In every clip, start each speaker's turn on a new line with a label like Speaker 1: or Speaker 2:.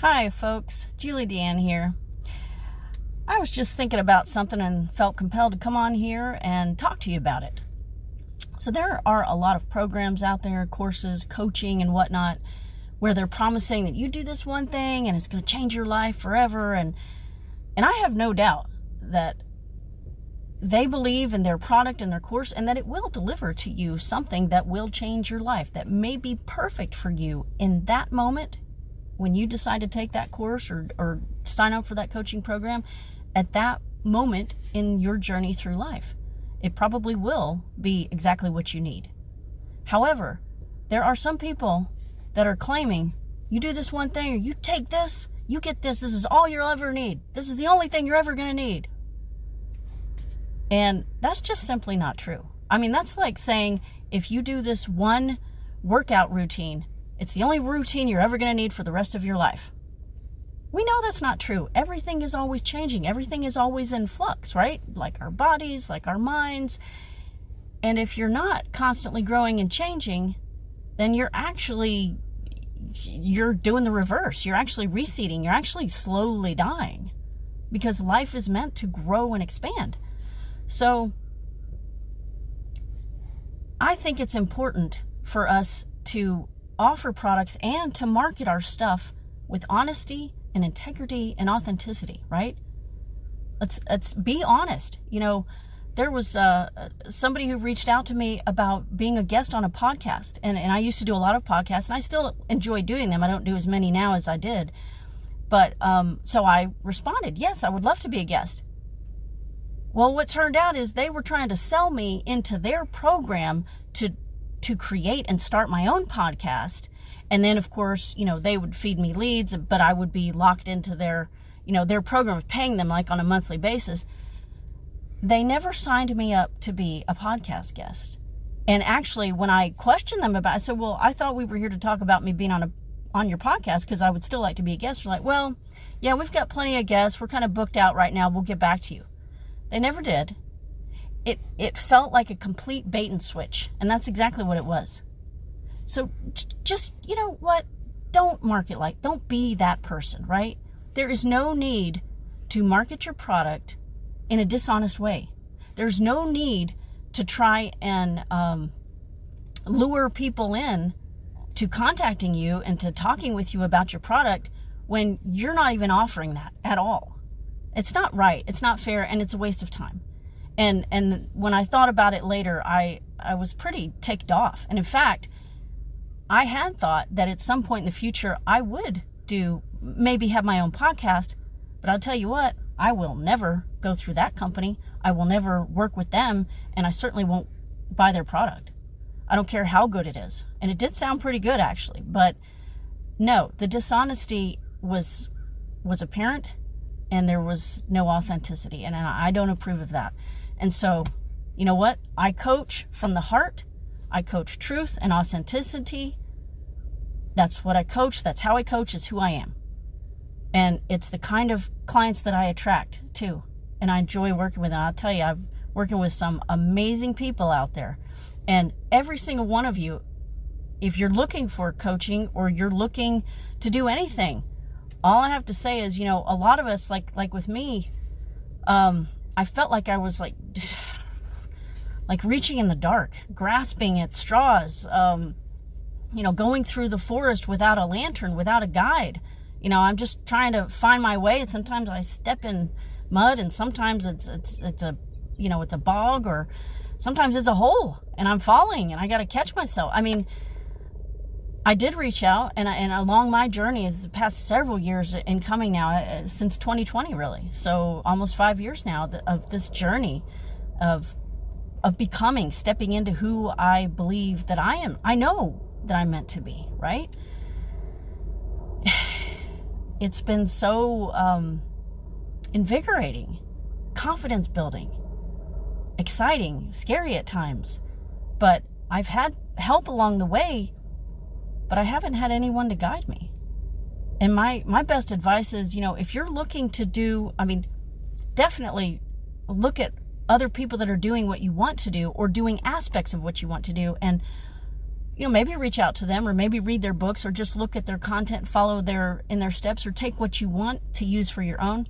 Speaker 1: Hi folks, Julie Deanne here. I was just thinking about something and felt compelled to come on here and talk to you about it. So there are a lot of programs out there, courses, coaching and whatnot, where they're promising that you do this one thing and it's going to change your life forever. And I have no doubt that they believe in their product and their course and that it will deliver to you something that will change your life, that may be perfect for you in that moment when you decide to take that course or sign up for that coaching program. At that moment in your journey through life, it probably will be exactly what you need. However, there are some people that are claiming you do this one thing or you take this, you get this is all you'll ever need. This is the only thing you're ever going to need. And that's just simply not true. I mean, that's like saying if you do this one workout routine, it's the only routine you're ever going to need for the rest of your life. We know that's not true. Everything is always changing. Everything is always in flux, right? Like our bodies, like our minds. And if you're not constantly growing and changing, then you're doing the reverse. You're actually reseeding. You're actually slowly dying because life is meant to grow and expand. So I think it's important for us to offer products and to market our stuff with honesty and integrity and authenticity, right? Let's be honest. You know, there was somebody who reached out to me about being a guest on a podcast, and I used to do a lot of podcasts, and I still enjoy doing them. I don't do as many now as I did, but so I responded, yes, I would love to be a guest. Well, what turned out is they were trying to sell me into their program to create and start my own podcast. And then, of course, you know, they would feed me leads, but I would be locked into their program of paying them like on a monthly basis. They never signed me up to be a podcast guest. And actually, when I questioned them about it, I said, well, I thought we were here to talk about me being on your podcast because I would still like to be a guest. They're like, well, yeah, we've got plenty of guests. We're kind of booked out right now. We'll get back to you. They never did. It felt like a complete bait and switch, and that's exactly what it was. So just, you know what? Don't be that person, right? There is no need to market your product in a dishonest way. There's no need to try and lure people in to contacting you and to talking with you about your product when you're not even offering that at all. It's not right, it's not fair, and it's a waste of time. And when I thought about it later, I was pretty ticked off. And in fact, I had thought that at some point in the future, I would maybe have my own podcast. But I'll tell you what, I will never go through that company. I will never work with them. And I certainly won't buy their product. I don't care how good it is. And it did sound pretty good, actually. But no, the dishonesty was apparent. And there was no authenticity. And I don't approve of that. And so, you know what? I coach from the heart. I coach truth and authenticity. That's what I coach. That's how I coach. It's who I am. And it's the kind of clients that I attract too. And I enjoy working with them. I'll tell you, I'm working with some amazing people out there. And every single one of you, if you're looking for coaching or you're looking to do anything, all I have to say is, you know, a lot of us, like with me, I felt like I was like reaching in the dark, grasping at straws, going through the forest without a lantern, without a guide. You know, I'm just trying to find my way, and sometimes I step in mud, and sometimes it's a bog, or sometimes it's a hole, and I'm falling, and I got to catch myself. I mean, I did reach out, and along my journey, is the past several years in coming now, since 2020, really. So almost 5 years now of this journey of becoming, stepping into who I believe that I am. I know that I'm meant to be, right? It's been so invigorating, confidence building, exciting, scary at times. But I've had help along the way, but I haven't had anyone to guide me. And my best advice is, you know, if you're looking to definitely look at other people that are doing what you want to do or doing aspects of what you want to do, and maybe reach out to them, or maybe read their books, or just look at their content, follow in their steps, or take what you want to use for your own.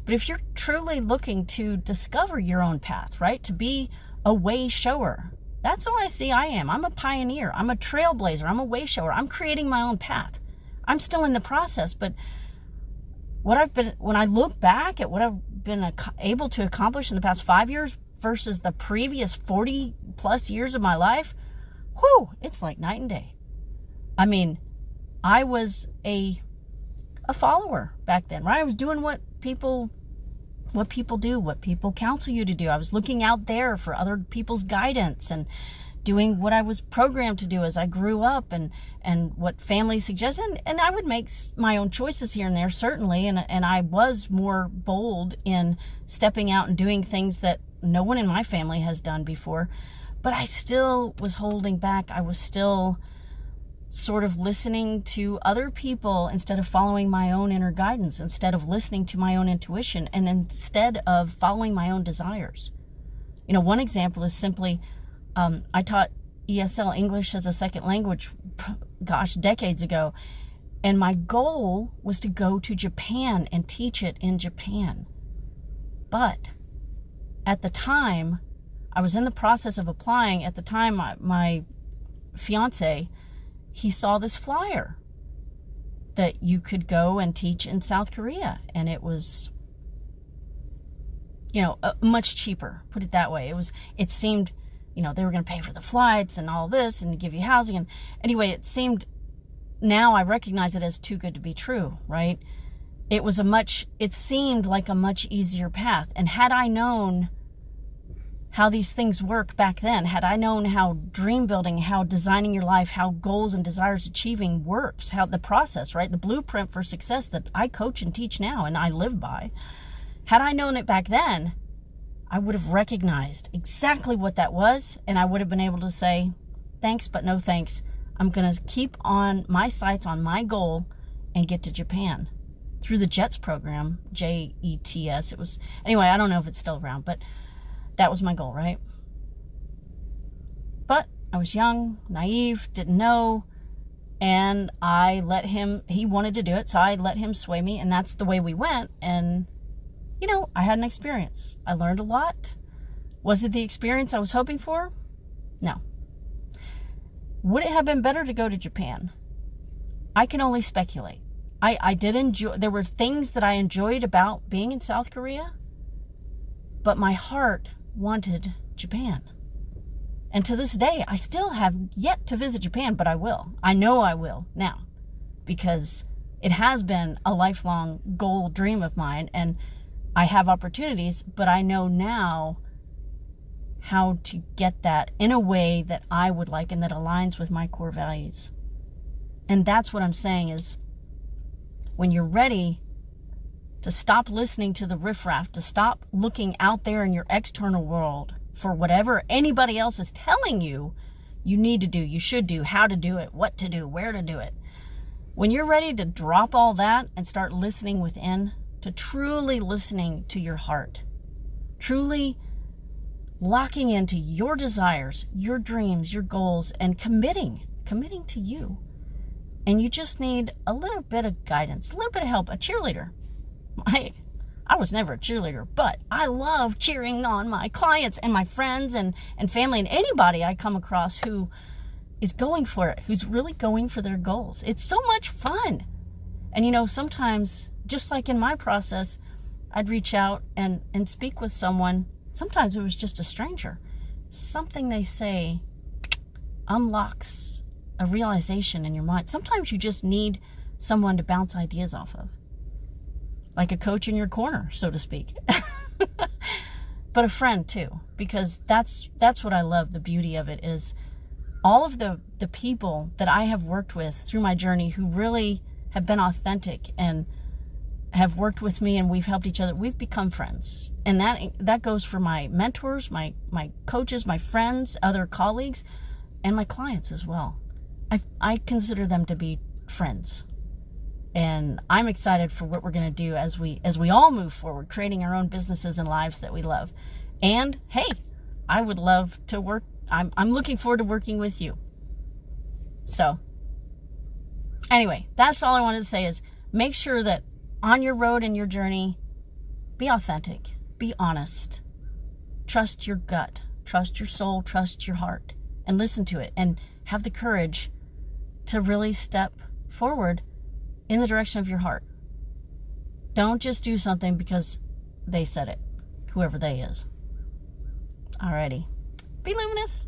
Speaker 1: But if you're truly looking to discover your own path, right, to be a way shower, that's who I see I am. I'm a pioneer. I'm a trailblazer. I'm a way shower. I'm creating my own path. I'm still in the process, but when I look back at what I've been able to accomplish in the past 5 years versus the previous 40 plus years of my life, it's like night and day. I mean, I was a follower back then, right? I was doing what people do, what people counsel you to do. I was looking out there for other people's guidance and doing what I was programmed to do as I grew up, and what family suggested. And I would make my own choices here and there, certainly. And I was more bold in stepping out and doing things that no one in my family has done before. But I still was holding back. I was still sort of listening to other people instead of following my own inner guidance, instead of listening to my own intuition, and instead of following my own desires. One example is simply, I taught ESL, English as a second language, decades ago. And my goal was to go to Japan and teach it in Japan. But at the time, I was in the process of applying. At the time, my fiance, he saw this flyer that you could go and teach in South Korea. And it was, much cheaper, put it that way. It seemed, they were going to pay for the flights and all this and give you housing. And anyway, now I recognize it as too good to be true, right? It seemed like a much easier path. And had I known how these things work back then, had I known how dream building, how designing your life, how goals and desires achieving works, how the process, right? The blueprint for success that I coach and teach now and I live by, had I known it back then, I would have recognized exactly what that was, and I would have been able to say, thanks, but no thanks. I'm going to keep on my sights on my goal and get to Japan through the JETS program, JETS. Anyway, I don't know if it's still around, but that was my goal, right? But I was young, naive, didn't know, and he wanted to do it, so I let him sway me, and that's the way we went. And I had an experience. I learned a lot. Was it the experience I was hoping for? No. Would it have been better to go to Japan? I can only speculate. I did enjoy, there were things that I enjoyed about being in South Korea, but my heart wanted Japan. And to this day, I still have yet to visit Japan, but I will. I know I will now, because it has been a lifelong goal, dream of mine, and I have opportunities, but I know now how to get that in a way that I would like and that aligns with my core values. And that's what I'm saying is, when you're ready to stop listening to the riffraff, to stop looking out there in your external world for whatever anybody else is telling you need to do, you should do, how to do it, what to do, where to do it. When you're ready to drop all that and start listening within, to truly listening to your heart, truly locking into your desires, your dreams, your goals, and committing to you. And you just need a little bit of guidance, a little bit of help, a cheerleader. I was never a cheerleader, but I love cheering on my clients and my friends and family and anybody I come across who is going for it, who's really going for their goals. It's so much fun. And sometimes, just like in my process, I'd reach out and speak with someone. Sometimes it was just a stranger. Something they say unlocks a realization in your mind. Sometimes you just need someone to bounce ideas off of. Like a coach in your corner, so to speak. But a friend too, because that's what I love. The beauty of it is all of the people that I have worked with through my journey who really have been authentic and have worked with me, and we've helped each other. We've become friends. And that goes for my mentors, my coaches, my friends, other colleagues, and my clients as well. I consider them to be friends. And I'm excited for what we're going to do as we all move forward, creating our own businesses and lives that we love. And hey, I would love to work. I'm looking forward to working with you. So anyway, that's all I wanted to say is make sure that on your road and your journey, be authentic, be honest, trust your gut, trust your soul, trust your heart, and listen to it, and have the courage to really step forward in the direction of your heart. Don't just do something because they said it, whoever they is. Alrighty. Be luminous.